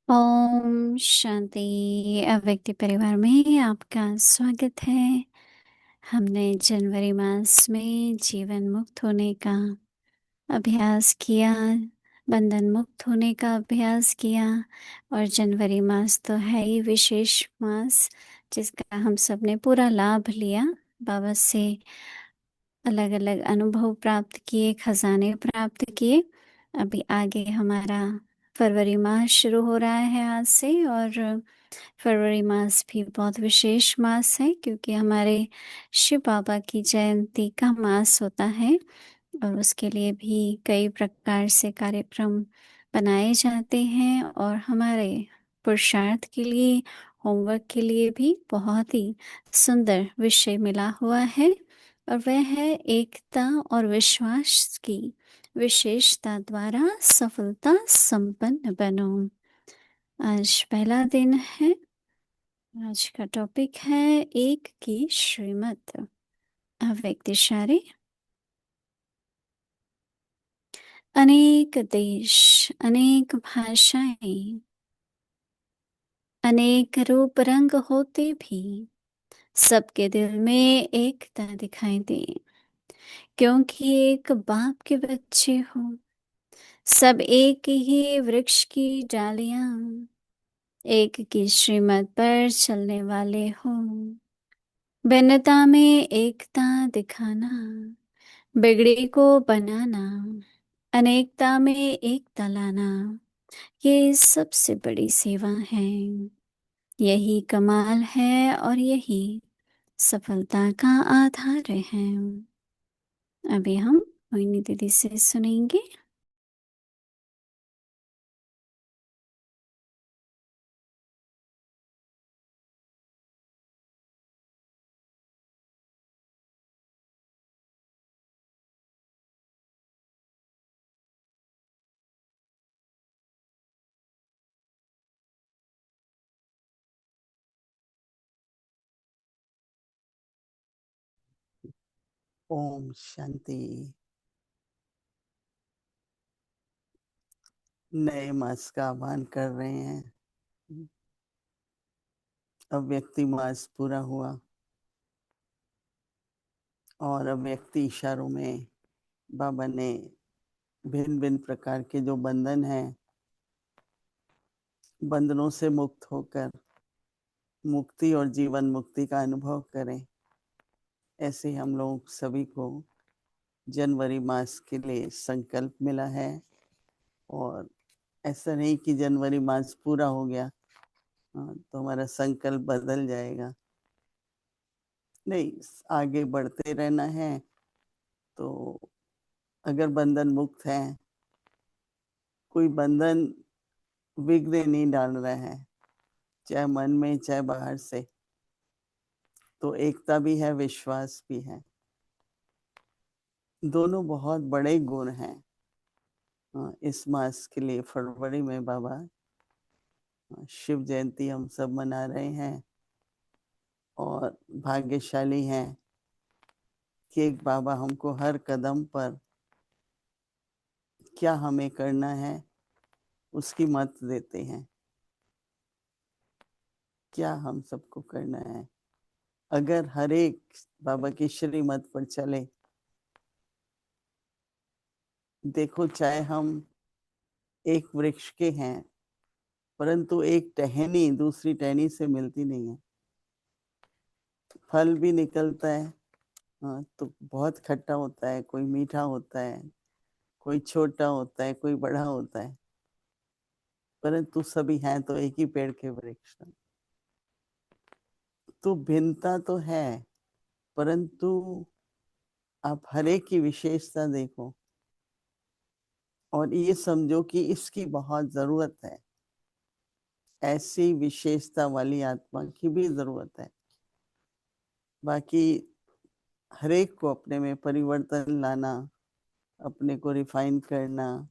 ओम शांति। अव्यक्ति परिवार में आपका स्वागत है। हमने जनवरी मास में जीवन मुक्त होने का अभ्यास किया, बंधन मुक्त होने का अभ्यास किया। और जनवरी मास तो है ही विशेष मास, जिसका हम सब ने पूरा लाभ लिया। बाबा से अलग अलग अनुभव प्राप्त किए, खजाने प्राप्त किए। अभी आगे हमारा फरवरी माह शुरू हो रहा है आज से। और फरवरी मास भी बहुत विशेष मास है, क्योंकि हमारे शिव बाबा की जयंती का मास होता है। और उसके लिए भी कई प्रकार से कार्यक्रम बनाए जाते हैं। और हमारे पुरुषार्थ के लिए, होमवर्क के लिए भी बहुत ही सुंदर विषय मिला हुआ है। और वह है एकता और विश्वास की विशेषता द्वारा सफलता संपन्न बनो। आज पहला दिन है। आज का टॉपिक है एक की श्रीमत। अव्यक्त इशारे। अनेक देश, अनेक भाषाएं, अनेक रूप रंग होते भी सबके दिल में एकता दिखाई दे, क्योंकि एक बाप के बच्चे हो। सब एक ही वृक्ष की डालियां, एक की श्रीमत पर चलने वाले हो। भिन्नता में एकता दिखाना, बिगड़ी को बनाना, अनेकता में एकता लाना, ये सबसे बड़ी सेवा है। यही कमाल है और यही सफलता का आधार है। अभी हम मोहिनी दीदी से सुनेंगे। ओम शांति। नए मास का आह्वान कर रहे हैं। अव्यक्ति मास पूरा हुआ और अव्यक्ति इशारों में बाबा ने भिन्न भिन्न प्रकार के जो बंधन हैं, बंधनों से मुक्त होकर मुक्ति और जीवन मुक्ति का अनुभव करें। ऐसे हम लोग सभी को जनवरी मास के लिए संकल्प मिला है। और ऐसा नहीं कि जनवरी मास पूरा हो गया तो हमारा संकल्प बदल जाएगा। नहीं, आगे बढ़ते रहना है। तो अगर बंधन मुक्त है, कोई बंधन विघ्न नहीं डाल रहा है, चाहे मन में चाहे बाहर से, तो एकता भी है, विश्वास भी है। दोनों बहुत बड़े गुण हैं। इस मास के लिए फरवरी में बाबा शिव जयंती हम सब मना रहे हैं और भाग्यशाली हैं कि एक बाबा हमको हर कदम पर क्या हमें करना है उसकी मत देते हैं। क्या हम सबको करना है, अगर हर एक बाबा की श्रीमत पर चले। देखो, चाहे हम एक वृक्ष के हैं, परंतु एक टहनी दूसरी टहनी से मिलती नहीं है। फल भी निकलता है तो बहुत खट्टा होता है, कोई मीठा होता है, कोई छोटा होता है, कोई बड़ा होता है, परंतु सभी हैं तो एक ही पेड़ के वृक्ष। तो भिन्नता तो है, परंतु आप हर एक की विशेषता देखो और ये समझो कि इसकी बहुत जरूरत है। ऐसी विशेषता वाली आत्मा की भी जरूरत है। बाकी हर एक को अपने में परिवर्तन लाना, अपने को रिफाइन करना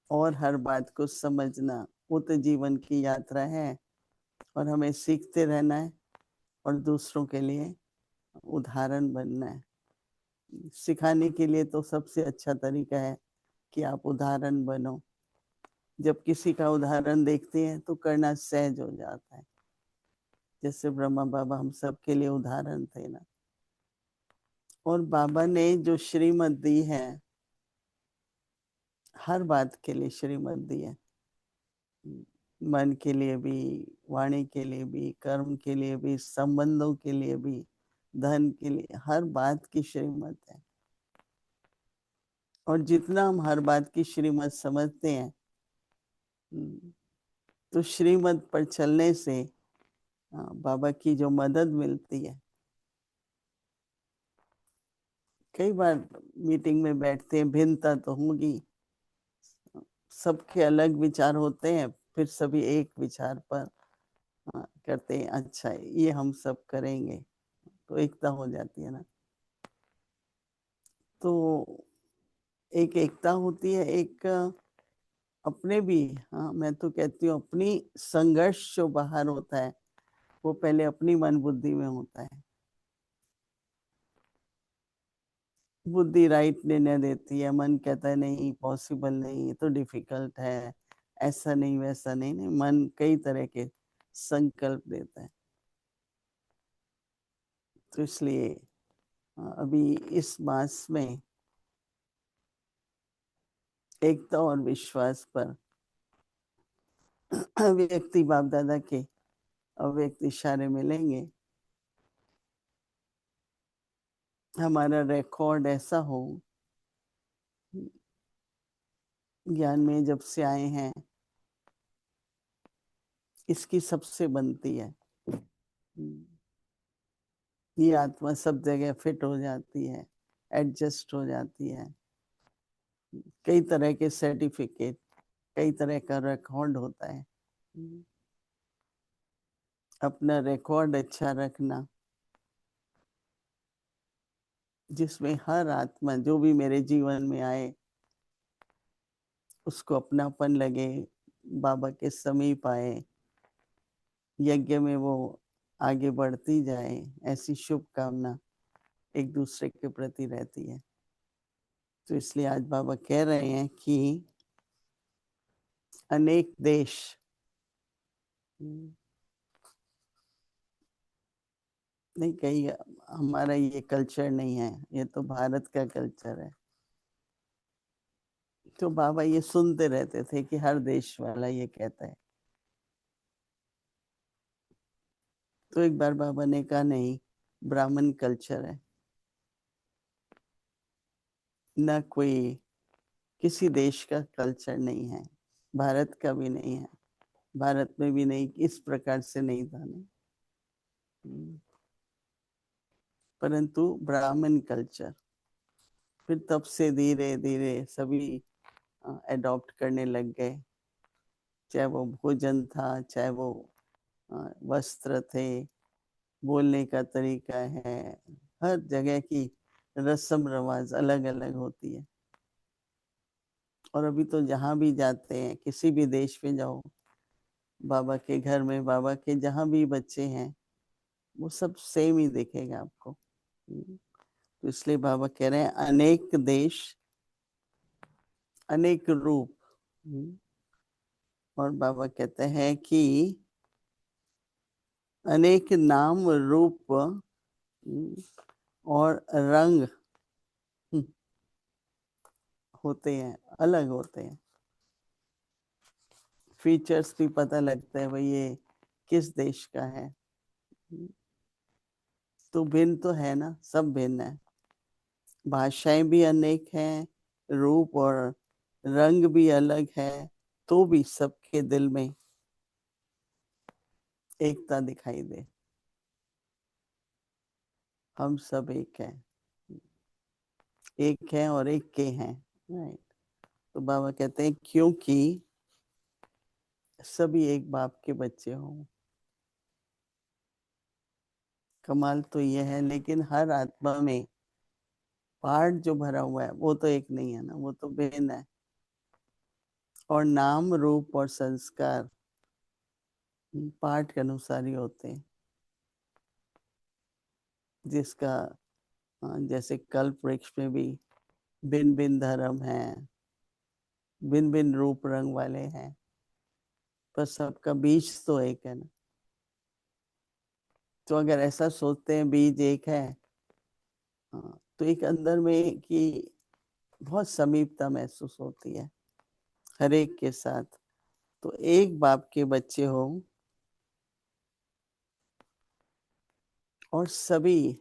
और हर बात को समझना, वो तो जीवन की यात्रा है। और हमें सीखते रहना है और दूसरों के लिए उदाहरण बनना है। सिखाने के लिए तो सबसे अच्छा तरीका है कि आप उदाहरण बनो। जब किसी का उदाहरण देखते हैं तो करना सहज हो जाता है। जैसे ब्रह्मा बाबा हम सब के लिए उदाहरण थे ना। और बाबा ने जो श्रीमत दी है, हर बात के लिए श्रीमत दी है। मन के लिए भी, वाणी के लिए भी, कर्म के लिए भी, संबंधों के लिए भी, धन के लिए, हर बात की श्रीमत है। और जितना हम हर बात की श्रीमत समझते हैं, तो श्रीमत पर चलने से बाबा की जो मदद मिलती है। कई बार मीटिंग में बैठते हैं, भिन्नता तो होगी, सबके अलग विचार होते हैं, फिर सभी एक विचार पर करते हैं, अच्छा ये हम सब करेंगे, तो एकता हो जाती है ना। तो एक एकता होती है, एक अपने भी, हाँ मैं तो कहती हूँ अपनी संघर्ष जो बाहर होता है वो पहले अपनी मन बुद्धि में होता है। बुद्धि राइट निर्णय देती है, मन कहता है नहीं पॉसिबल नहीं, तो डिफिकल्ट है, ऐसा नहीं वैसा नहीं, नहीं मन कई तरह के संकल्प देता है। तो इसलिए अभी इस मास में एकता और विश्वास पर व्यक्ति बाप दादा के अव्यक्त इशारे मिलेंगे। हमारा रिकॉर्ड ऐसा हो, ज्ञान में जब से आए हैं इसकी सबसे बनती है। ये आत्मा सब जगह फिट हो जाती है, एडजस्ट हो जाती है। कई तरह के सर्टिफिकेट, कई तरह का रिकॉर्ड होता है। अपना रिकॉर्ड अच्छा रखना, जिसमें हर आत्मा जो भी मेरे जीवन में आए उसको अपनापन लगे, बाबा के समीप आए, यज्ञ में वो आगे बढ़ती जाए, ऐसी शुभकामना एक दूसरे के प्रति रहती है। तो इसलिए आज बाबा कह रहे हैं कि अनेक देश, नहीं कहीं हमारा ये कल्चर नहीं है, ये तो भारत का कल्चर है। तो बाबा ये सुनते रहते थे कि हर देश वाला ये कहता है। तो एक बार बाबा ने कहा नहीं, ब्राह्मण कल्चर है, ना कोई किसी देश का कल्चर नहीं है, भारत का भी नहीं है, भारत में भी नहीं, इस प्रकार से नहीं था ना। परंतु ब्राह्मण कल्चर फिर तब से धीरे धीरे सभी अडॉप्ट करने लग गए। चाहे वो भोजन था, चाहे वो वस्त्र थे, बोलने का तरीका है, हर जगह की रस्म रवाज अलग अलग होती है। और अभी तो जहाँ भी जाते हैं, किसी भी देश में जाओ, बाबा के घर में, बाबा के जहाँ भी बच्चे हैं, वो सब सेम ही दिखेगा आपको। तो इसलिए बाबा कह रहे हैं अनेक देश, अनेक रूप। और बाबा कहते हैं कि अनेक नाम रूप और रंग होते हैं, अलग होते हैं। फीचर्स भी पता लगता है भाई ये किस देश का है। तो भिन्न तो है ना, सब भिन्न है। भाषाएं भी अनेक हैं, रूप और रंग भी अलग है, तो भी सबके दिल में एकता दिखाई दे। हम सब एक हैं, एक हैं और एक के हैं, राइट। तो बाबा कहते हैं क्योंकि सभी एक बाप के बच्चे हों। कमाल तो यह है, लेकिन हर आत्मा में पार्ट जो भरा हुआ है वो तो एक नहीं है ना, वो तो भिन्न है। और नाम रूप और संस्कार पार्ट के अनुसार ही होते हैं। जिसका जैसे कल्प वृक्ष में भी भिन्न भिन्न धर्म है, भिन्न भिन्न रूप रंग वाले हैं, पर सबका बीज तो एक है ना। तो अगर ऐसा सोचते हैं बीज एक है, हाँ, तो एक अंदर में कि बहुत समीपता महसूस होती है हर एक के साथ। तो एक बाप के बच्चे हो और सभी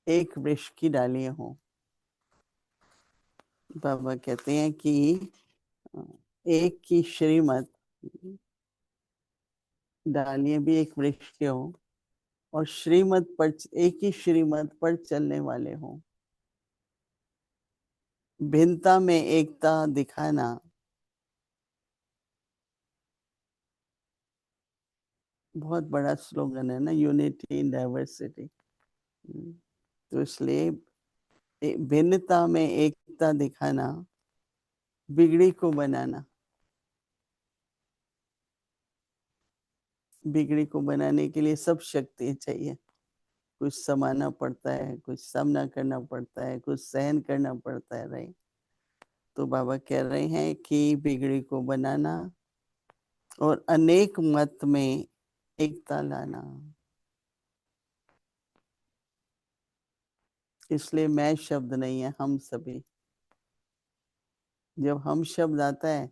एक वृक्ष की डालियां हो। बाबा कहते हैं कि एक की श्रीमत, डालियां भी एक वृक्ष के हो और श्रीमत पर, एक ही श्रीमत पर चलने वाले हो। भिन्नता में एकता दिखाना, बहुत बड़ा स्लोगन है ना, यूनिटी इन डाइवर्सिटी। तो इसलिए भिन्नता में एकता दिखाना, बिगड़ी को बनाना। बिगड़ी को बनाने के लिए सब शक्ति चाहिए। कुछ समाना पड़ता है, कुछ सामना करना पड़ता है, कुछ सहन करना पड़ता है, राइट। तो बाबा कह रहे हैं कि बिगड़ी को बनाना और अनेक मत में एकता लाना। इसलिए मैं शब्द नहीं है, हम सभी। जब हम शब्द आता है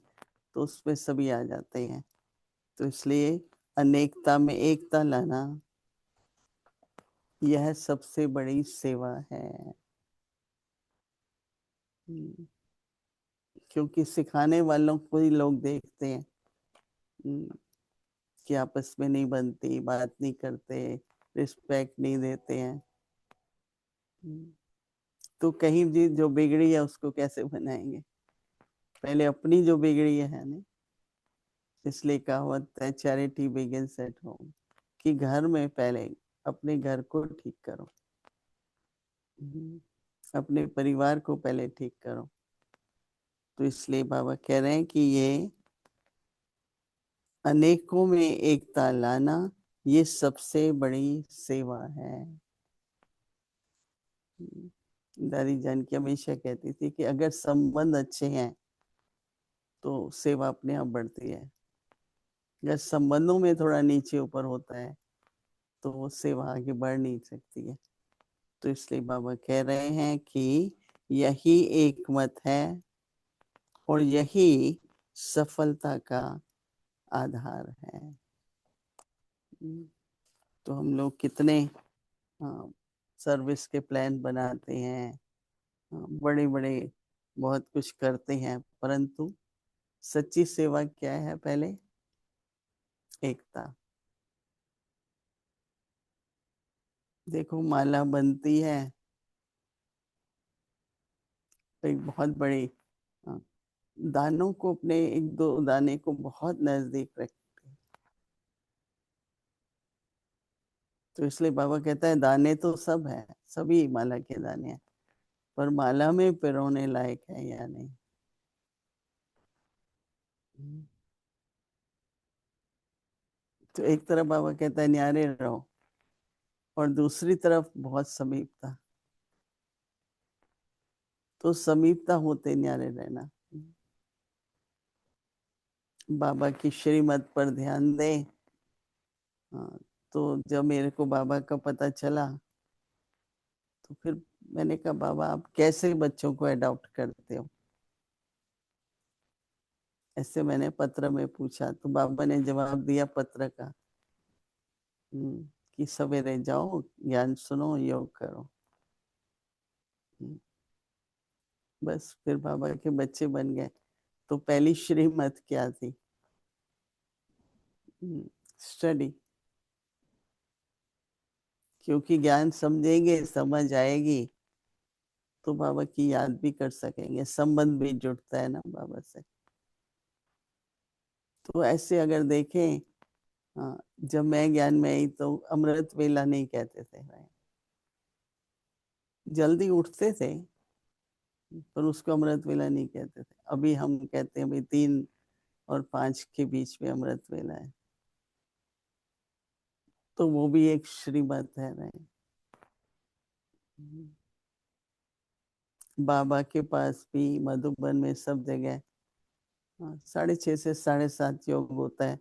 तो उसमें सभी आ जाते हैं। तो इसलिए अनेकता में एकता लाना, यह सबसे बड़ी सेवा है। क्योंकि सिखाने वालों को ही लोग देखते हैं कि आपस में नहीं बनती, बात नहीं करते, रिस्पेक्ट नहीं देते हैं। तो कहीं भी जो बिगड़ी है उसको कैसे बनाएंगे? पहले अपनी जो बिगड़ी है ना, इसलिए कहावत है चैरिटी बिगिंस एट होम, कि घर में पहले अपने घर को ठीक करो, अपने परिवार को पहले ठीक करो। तो इसलिए बाबा कह रहे हैं कि ये अनेकों में एकता लाना, ये सबसे बड़ी सेवा है। दादी जान की हमेशा कहती थी कि अगर संबंध अच्छे हैं तो सेवा अपने आप बढ़ती है। अगर संबंधों में थोड़ा नीचे ऊपर होता है तो वो सेवा आगे बढ़ नहीं सकती है। तो इसलिए बाबा कह रहे हैं कि यही एक मत है और यही सफलता का आधार है। तो हम लोग कितने सर्विस के प्लान बनाते हैं, बड़े बड़े बहुत कुछ करते हैं, परंतु सच्ची सेवा क्या है? पहले एकता। देखो माला बनती है, तो एक बहुत बड़ी, दानों को, अपने एक दो दाने को बहुत नजदीक रखते हैं। तो इसलिए बाबा कहता है दाने तो सब है, सभी माला के दाने हैं, पर माला में पिरोने लायक है या नहीं। तो एक तरफ बाबा कहता है न्यारे रहो और दूसरी तरफ बहुत समीपता। तो समीपता होते न्यारे रहना, बाबा की श्रीमत पर ध्यान दें। हाँ, तो जब मेरे को बाबा का पता चला तो फिर मैंने कहा बाबा आप कैसे बच्चों को अडॉप्ट करते हो? ऐसे मैंने पत्र में पूछा तो बाबा ने जवाब दिया पत्र का, कि सवेरे जाओ, ज्ञान सुनो, योग करो। बस फिर बाबा के बच्चे बन गए। तो पहली श्रीमत क्या थी? स्टडी। क्योंकि ज्ञान समझेंगे, समझ आएगी तो बाबा की याद भी कर सकेंगे, संबंध भी जुड़ता है ना बाबा से। तो ऐसे अगर देखें, हाँ, जब मैं ज्ञान में आई तो अमृत वेला नहीं कहते थे भाई, जल्दी उठते थे पर उसको अमृत वेला नहीं कहते थे। अभी हम कहते हैं भाई 3 और 5 के बीच में अमृत वेला है। तो वो भी एक श्रीमत है भाई। बाबा के पास भी, मधुबन में, सब जगह हाँ, 6:30 से 7:30 योग होता है,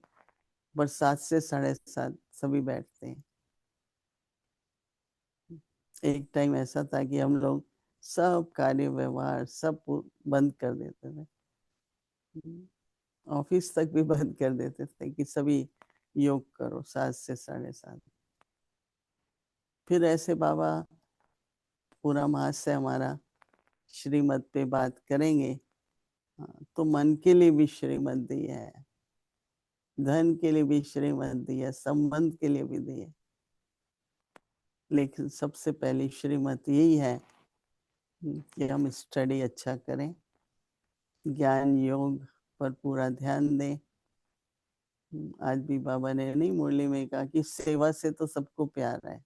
पर 7 से 7:30 सभी बैठते हैं। एक टाइम ऐसा था कि हम लोग सब कार्य व्यवहार सब बंद कर देते थे, ऑफिस तक भी बंद कर देते थे कि सभी योग करो 7 से 7:30। फिर ऐसे बाबा पूरा मास से हमारा श्रीमत पे बात करेंगे। हाँ, तो मन के लिए भी श्रीमत दी है, धन के लिए भी श्रीमत दी है, संबंध के लिए भी दी है, लेकिन सबसे पहली श्रीमत यही है कि हम स्टडी अच्छा करें, ज्ञान योग पर पूरा ध्यान दें। आज भी बाबा ने नहीं मुरली में कहा कि सेवा से तो सबको प्यार है,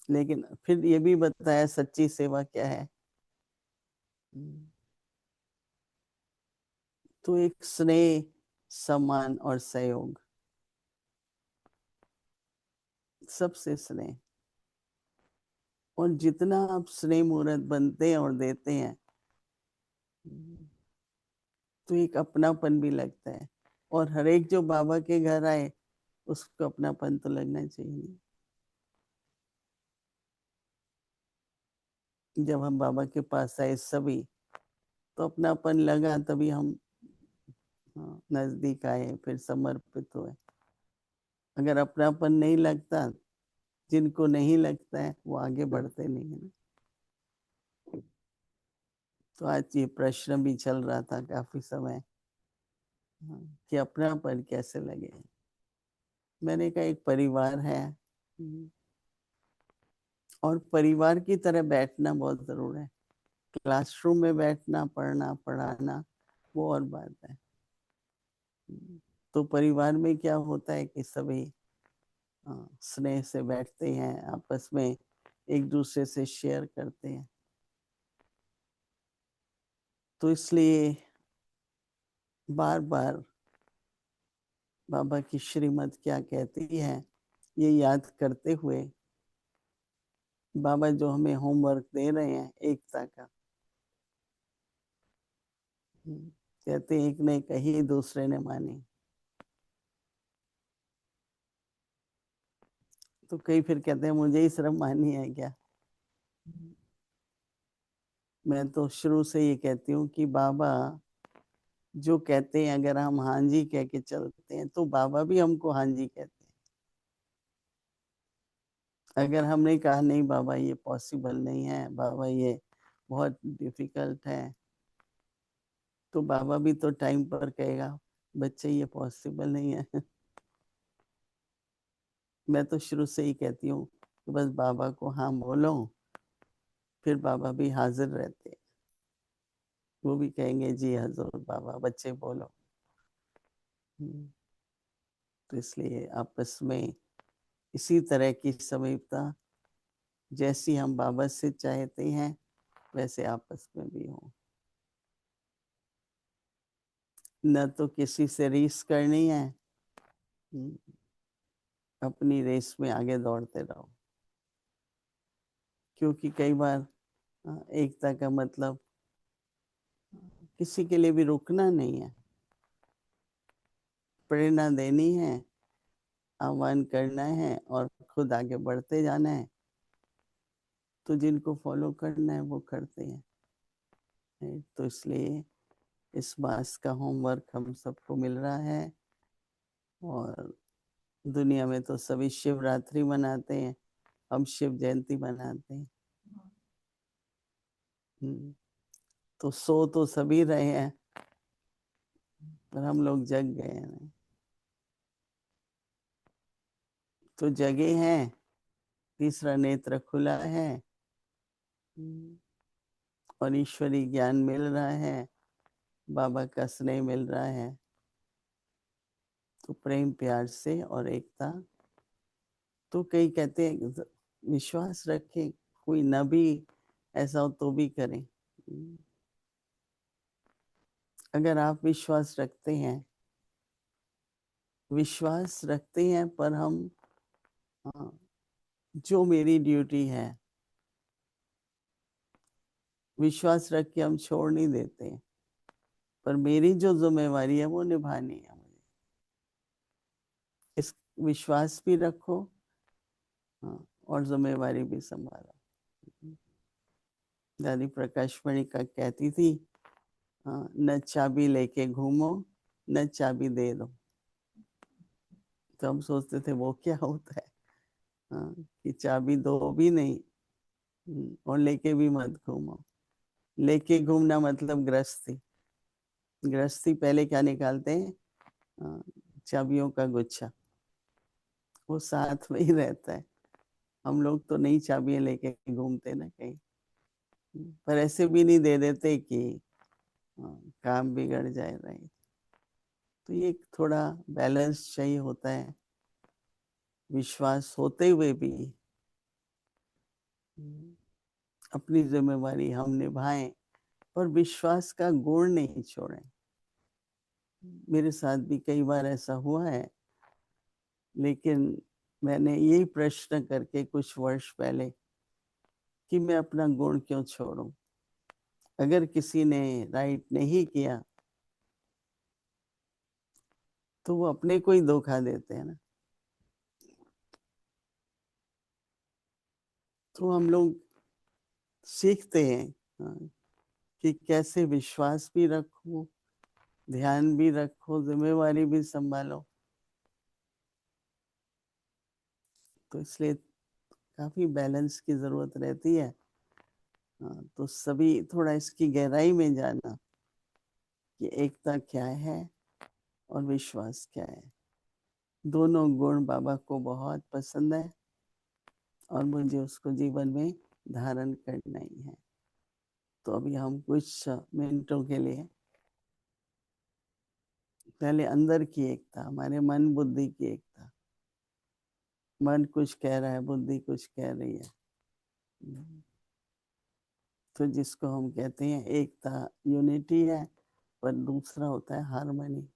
लेकिन फिर ये भी बताया सच्ची सेवा क्या है। तो एक स्नेह, सम्मान और सहयोग, सबसे स्नेह। और जितना आप स्नेह मुहूर्त बनते हैं और देते हैं तो एक अपनापन भी लगता है। और हर एक जो बाबा के घर आए उसको अपनापन तो लगना चाहिए। जब हम बाबा के पास आए सभी, तो अपनापन लगा, तभी हम नजदीक आए, फिर समर्पित हुए। अगर अपनापन नहीं लगता, जिनको नहीं लगता है वो आगे बढ़ते नहीं है। तो आज ये प्रश्न भी चल रहा था काफी समय, कि अपनापन कैसे लगे। मैंने कहा एक परिवार है, और परिवार की तरह बैठना बहुत जरूरी है। क्लासरूम में बैठना, पढ़ना, पढ़ाना वो और बात है। तो परिवार में क्या होता है कि सभी स्नेह से बैठते हैं, आपस में एक दूसरे से शेयर करते हैं। तो इसलिए बार बार बाबा की श्रीमत क्या कहती है ये याद करते हुए, बाबा जो हमें होमवर्क दे रहे हैं एकता का, कहते एक ने कही दूसरे ने मानी। तो कई फिर कहते हैं मुझे ही शर्म मानी है क्या। मैं तो शुरू से ये कहती हूँ कि बाबा जो कहते हैं, अगर हम हाँ जी कह के चलते हैं तो बाबा भी हमको हाँ जी कहते हैं। अगर हमने कहा नहीं बाबा ये पॉसिबल नहीं है, बाबा ये बहुत डिफिकल्ट है, तो बाबा भी तो टाइम पर कहेगा बच्चे ये पॉसिबल नहीं है। मैं तो शुरू से ही कहती हूँ कि बस बाबा को हाँ बोलो, फिर बाबा भी हाजिर रहते हैं। वो भी कहेंगे जी हजूर बाबा बच्चे बोलो। तो इसलिए आपस में इसी तरह की समीपता जैसी हम बाबा से चाहते हैं वैसे आपस में भी हो। न तो किसी से रीस करनी है, अपनी रेस में आगे दौड़ते रहो। क्योंकि कई बार एकता का मतलब किसी के लिए भी रुकना नहीं है, प्रेरणा देनी है, आह्वान करना है और खुद आगे बढ़ते जाना है। तो जिनको फॉलो करना है वो करते हैं। तो इसलिए इस मास का होमवर्क हम सबको मिल रहा है। और दुनिया में तो सभी शिवरात्रि मनाते हैं, हम शिव जयंती मनाते हैं। तो सो तो सभी रहे हैं, पर हम लोग जग गए हैं। तो जगे हैं, तीसरा नेत्र खुला है, और ईश्वरी ज्ञान मिल रहा है, बाबा का स्नेह मिल रहा है। तो प्रेम प्यार से और एकता। तो कई कहते हैं विश्वास रखें, कोई न भी ऐसा हो तो भी करें। अगर आप विश्वास रखते हैं, पर हम हाँ, जो मेरी ड्यूटी है विश्वास रख के हम छोड़ नहीं देते हैं, पर मेरी जो जिम्मेवारी है वो निभानी है मुझे। इस विश्वास भी रखो, हाँ, और जिम्मेवारी भी संभालो। दादी प्रकाश मणि का कहती थी, हाँ, न चाबी लेके घूमो, न चाबी दे दो। तो हम सोचते थे वो क्या होता है, हाँ, कि चाबी दो भी नहीं, और लेके भी मत घूमो। लेके घूमना मतलब गृहस्थी। गृहस्थी पहले क्या निकालते हैं, हाँ, चाबियों का गुच्छा, वो साथ में ही रहता है। हम लोग तो नई चाबियां लेके घूमते ना कहीं, पर ऐसे भी नहीं दे देते कि काम बिगड़ जाए, नहीं। तो ये थोड़ा बैलेंस चाहिए होता है, विश्वास होते हुए भी अपनी जिम्मेवारी हम निभाएं, पर विश्वास का गुण नहीं छोड़ें। मेरे साथ भी कई बार ऐसा हुआ है, लेकिन मैंने यही प्रश्न करके कुछ वर्ष पहले कि मैं अपना गुण क्यों छोड़ूं। अगर किसी ने राइट नहीं किया तो वो अपने को ही धोखा देते हैं ना। तो हम लोग सीखते हैं, हाँ, कि कैसे विश्वास भी रखो, ध्यान भी रखो, जिम्मेवारी भी संभालो। तो इसलिए काफी बैलेंस की जरूरत रहती है। हाँ, तो सभी थोड़ा इसकी गहराई में जाना कि एकता क्या है और विश्वास क्या है। दोनों गुण बाबा को बहुत पसंद है और मुझे उसको जीवन में धारण करना ही है। तो अभी हम कुछ मिनटों के लिए पहले अंदर की एकता, हमारे मन बुद्धि की एकता। मन कुछ कह रहा है, बुद्धि कुछ कह रही है, तो जिसको हम कहते हैं एकता, यूनिटी है, पर दूसरा होता है हार्मनी।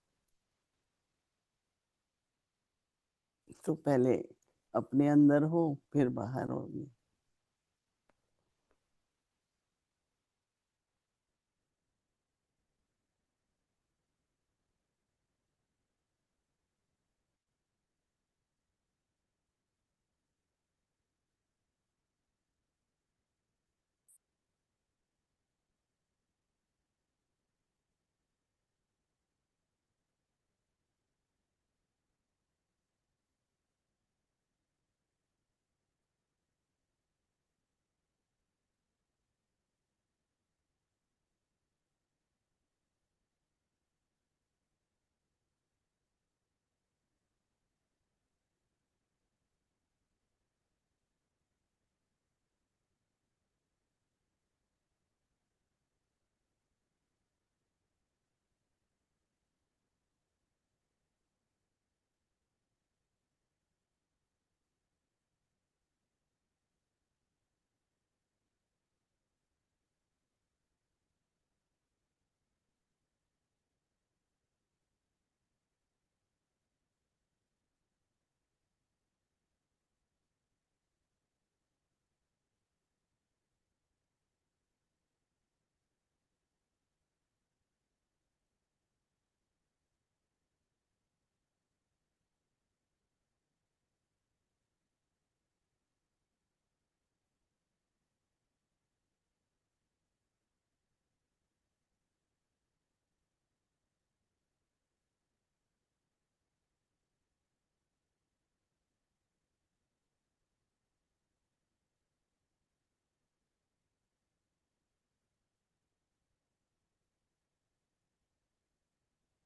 तो पहले अपने अंदर हो, फिर बाहर होगी।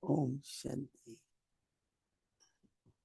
ओम शांति।